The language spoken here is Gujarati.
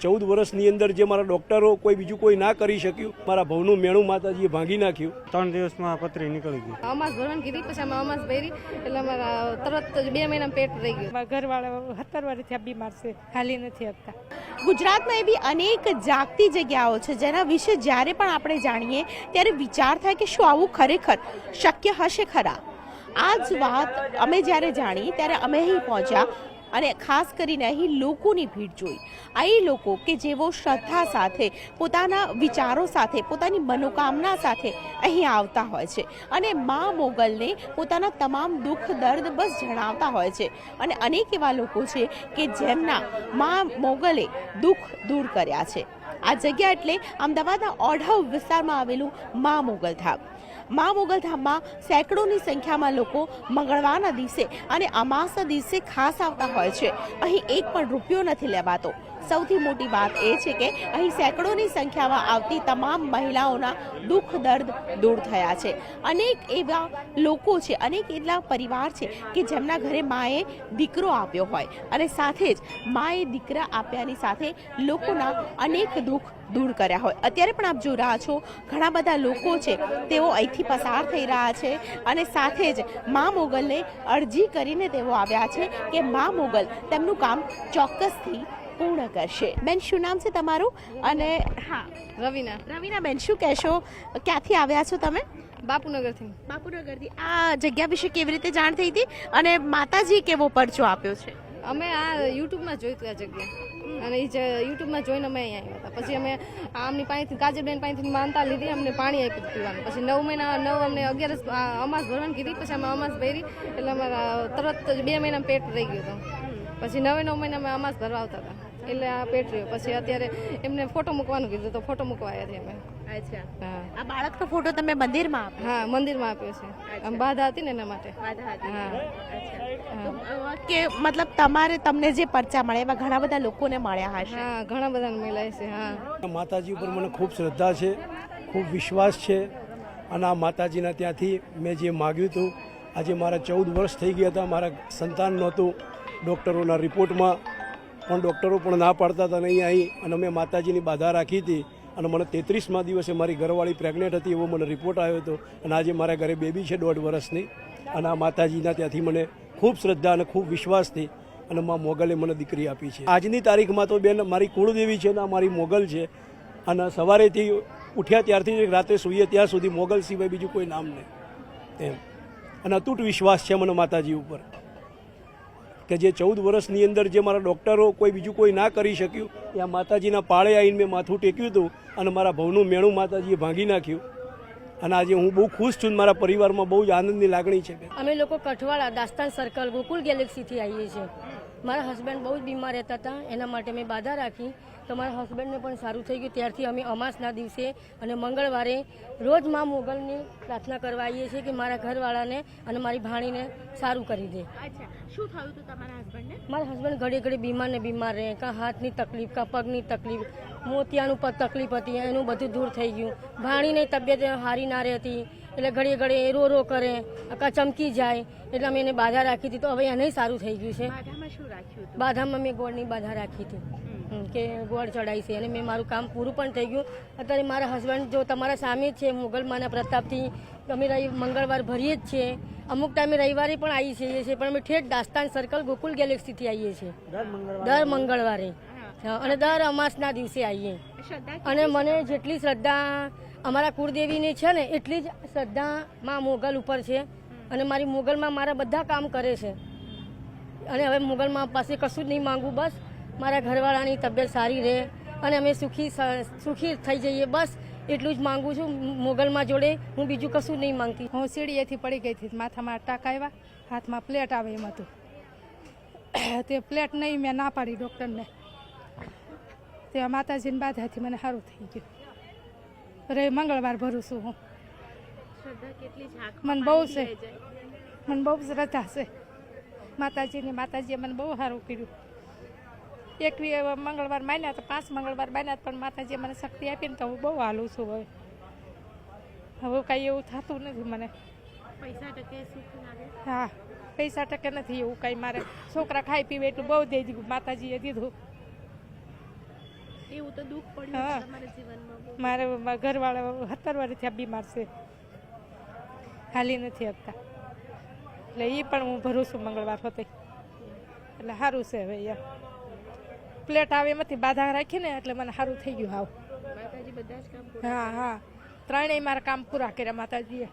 14 વર્ષની અંદર જે મારા ડોક્ટરો કોઈ બીજું કોઈ ના કરી શક્યું, મારા ભવનું મેણું માતાજીએ ભાંગી નાખ્યું। 3 દિવસમાં પથરી નીકળી ગઈ। અમાસ ભરવાની કીધી, પછી અમે અમાસ ભરી એટલે અમારા તરત જ 2 મહિનામાં પેટ રહી ગયું। ઘરવાળા 17 વર્ષથી બીમાર છે, હાલી નથી શકતા। ગુજરાતમાં એવી અનેક જાગતી જગ્યાઓ છે જેના વિશે જ્યારે પણ આપણે જાણીએ ત્યારે વિચાર થાય કે શું આવું ખરેખર શક્ય હશે ખરા। આ જ વાત અમે જ્યારે જાણી ત્યારે અમે અહીં પહોંચ્યા અને ખાસ કરીને અહીં લોકોની ભીડ જોઈ। અહીં લોકો કે જેઓ શ્રદ્ધા સાથે, પોતાના વિચારો સાથે, પોતાની મનોકામના સાથે અહીં આવતા હોય છે અને મા મોગલને પોતાના તમામ દુઃખ દર્દ બસ જણાવતા હોય છે। અને અનેક એવા લોકો છે કે જેમના મા મોગલે દુઃખ દૂર કર્યા છે। આ જગ્યા એટલે અમદાવાદના ઓઢવ વિસ્તારમાં આવેલું મા મોગલ ધામ। મા મોગલ ધામમાં સેંકડોની સંખ્યામાં લોકો મંગળવારના દિવસે અને અમાસના દિવસે ખાસ આવતા હોય છે। અહીં એક પણ રૂપિયો નથી લેવાતો। સૌથી મોટી વાત એ છે કે અહીં સેંકડોની સંખ્યામાં આવતી તમામ મહિલાઓના દુઃખ દર્દ દૂર થયા છે। અનેક એવા લોકો છે, અનેક એટલા પરિવાર છે કે જેમના ઘરે માએ દીકરો આપ્યો હોય અને સાથે જ માએ દીકરા આપ્યાની સાથે લોકોના અનેક દુઃખ દૂર કર્યા હોય। અત્યારે પણ આપ જોઈ રહ્યા છો ઘણા બધા લોકો છે તેઓ અહીંથી પસાર થઈ રહ્યા છે અને સાથે જ મા મોગલને અરજી કરીને તેઓ આવ્યા છે કે મા મોગલ તેમનું કામ ચોક્કસથી પૂર્ણ કરશે। બેન, શું નામ છે તમારું? અને હા, રવીના બેન, શું કહેશો, ક્યાંથી આવ્યા છો તમે? બાપુનગરથી। બાપુનગરથી। આ જગ્યા વિશે કેવી રીતે જાણ થઈ હતી અને માતાજી કેવો પરચો આપ્યો છે? અમે આ યુટ્યુબમાં જોયું હતું આ જગ્યા, અને એ યુટ્યુબમાં જોઈને અમે અહીંયા આવ્યા હતા। પછી અમે આમની પાસેથી, કાજલબેન પાસેથી માનતા લીધી, અમને પાણી આપ્યું પીવાનું। પછી 9 મહિના અમને 11 અમાસ ભરવાની કીધી, પછી અમે અમાસ ભરી એટલે અમારા તરત જ 2 મહિનામાં પેટ રહી ગયું હતું। પછી 9 મહિનામાં અમાસ ભરવા આવતા હતા એટલે આ પેટ રહ્યો। પછી અત્યારે એમને ફોટો મૂકવાનું કીધું તો ફોટો મૂકવા આવ્યા છીએ અમે। અચ્છા, હા। આ બાળકનો ફોટો તમે મંદિરમાં આપ્યો? હા, મંદિરમાં આપ્યો છે, આમ બાધા હતી ને એના માટે। હા, કે મતલબ તમને જે પરચા મળે એવા ઘણા બધા લોકોને મળ્યા હશે? હા, ઘણા બધાને મળ્યા છે। હા, માતાજી ઉપર મને ખૂબ શ્રદ્ધા છે, ખૂબ વિશ્વાસ છે અને આ માતાજીના ત્યાંથી મેં જે માગ્યું હતું, આજે મારા 14 વર્ષ થઈ ગયા હતા, મારા સંતાન નહોતું। ડૉક્ટરોના રિપોર્ટમાં પણ ડૉક્ટરો પણ ના પાડતા હતા નહીં અહીં, અને મેં માતાજીની બાધા રાખી હતી અને મને 33મા દિવસે મારી ઘરવાળી પ્રેગ્નેન્ટ હતી એવો મને રિપોર્ટ આવ્યો હતો। અને આજે મારા ઘરે બેબી છે 1.5 વર્ષની, અને આ માતાજીના ત્યાંથી મને ખૂબ શ્રદ્ધા અને ખૂબ વિશ્વાસથી અને મા મોગલે મને દીકરી આપી છે। આજની તારીખમાં તો બેન મારી કુળદેવી છે ને મારી મોગલ છે, અને સવારેથી ઉઠ્યા ત્યારથી રાતે સૂઈએ ત્યાં સુધી મોગલ સિવાય બીજું કોઈ નામ નહીં એમ। અને અતૂટ વિશ્વાસ છે મને માતાજી ઉપર કે જે 14 વર્ષની અંદર જે મારા ડૉક્ટરો કોઈ બીજું કોઈ ના કરી શક્યું, એ આ માતાજીના પાળે આવીને મેં માથું ટેક્યું હતું અને મારા ભવનું મેણું માતાજીએ ભાંગી નાખ્યું। અને આજે હું બહુ ખુશ છું, મારા પરિવારમાં બહુ જ આનંદની લાગણી છે। અમે લોકો કઠવાડા દાસ્તાન સર્કલ ગોકુલ ગેલેક્સીથી આવીએ છીએ। મારા હસબન્ડ બહુ જ બીમાર રહેતા હતા, એના માટે મેં બાધા રાખી તો મારા હસબન્ડને પણ સારું થઈ ગયું। ત્યારથી અમે અમાસના દિવસે અને મંગળવારે રોજ મા મોગલની પ્રાર્થના કરવા આવીએ છીએ કે મારા ઘરવાળાને અને મારી ભાણીને સારું કરી દે। અચ્છા, શું થયું હતું તમારા હસબન્ડને? મારા હસબન્ડ ઘડી ઘડી બીમાર રહે, કાં હાથની તકલીફ, કાં પગની તકલીફ, મોતિયાનું તકલીફ હતી, એનું બધું દૂર થઈ ગયું। ભાણીની તબિયત સારી ના રહેતી એટલે ઘડીએ ઘડીએ રો કરે, કાં ચમકી જાય, એટલે અમે એને બાધા રાખી હતી તો હવે એને સારું થઈ ગયું છે। બાધામાં શું રાખ્યું હતું? બાધામાં મેં ગોળની બાધા રાખી હતી કે ગોળ ચડાવી છે, અને મેં મારું કામ પૂરું પણ થઈ ગયું। અત્યારે મારા હસબન્ડ જો તમારા સામે જ છે, મોગલમાના પ્રતાપથી અમે મંગળવાર ભરીએ જ છીએ। અમુક ટાઈમે રવિવારે પણ આવી છીએ પણ અમે ઠેઠ દાસ્તાન સર્કલ ગોકુલ ગેલેક્સીથી આવીએ છીએ દર મંગળવારે અને દર અમાસના દિવસે આવીએ। અને મને જેટલી શ્રદ્ધા અમારા કુળદેવીની છે ને એટલી જ શ્રદ્ધા માં મોગલ ઉપર છે, અને મારી મોગલમાં મારા બધા કામ કરે છે। અને હવે મોગલમાં પાસે કશું જ નહીં માંગવું, બસ મારા ઘરવાળાની તબિયત સારી રહે અને અમે સુખી થઈ જઈએ, બસ એટલું જ માંગુ છું મોગલમાં જોડે। હું બીજું કશું નહીં માંગતી। હું સીડીએથી પડી ગઈ હતી, માથામાં ટાંકા આવ્યા, હાથમાં પ્લેટ આવે એમ હતું, તે પ્લેટ નહીં મેં ના પાડી ડૉક્ટરને, તે માતાજીની બાધાથી મને સારું થઈ ગયું। રે મંગળવાર ભરું છું હું। મને બહુ છે, મને બહુ શ્રદ્ધા છે માતાજીની। માતાજીએ મને બહુ સારું કર્યું। એક મંગળવાર માન્યા તો 5 મંગળવાર માન્યા, પણ માતાજીએ મને શક્તિ આપી ને તો હું બહુ હાલું છું। હવે કાંઈ એવું થતું નથી મને। પૈસા ટકે સુખ લાગે? હા, પૈસા ટકે નથી એવું કાંઈ, મારે છોકરા ખાઈ પીવે એટલું બહુ દઈ દીધું, માતાજીએ દીધું। એવું તો દુઃખ પડ્યું હા. છે તમારા જીવનમાં બહુ. મારા ઘરવાળા 17 વર્ષથી બીમાર છે, હાલી નથી શકતા, એટલે એ પણ હું ભરું છું મંગળવાર હોતે, એટલે સારું છે હવે એમ પ્લેટ આવે એમાંથી બાધા રાખીને એટલે મને સારું થઈ ગયું હાવ. માતાજી બધા જ કામ પૂરા હા હા ત્રણેય મારા કામ પૂરા કર્યા માતાજીએ.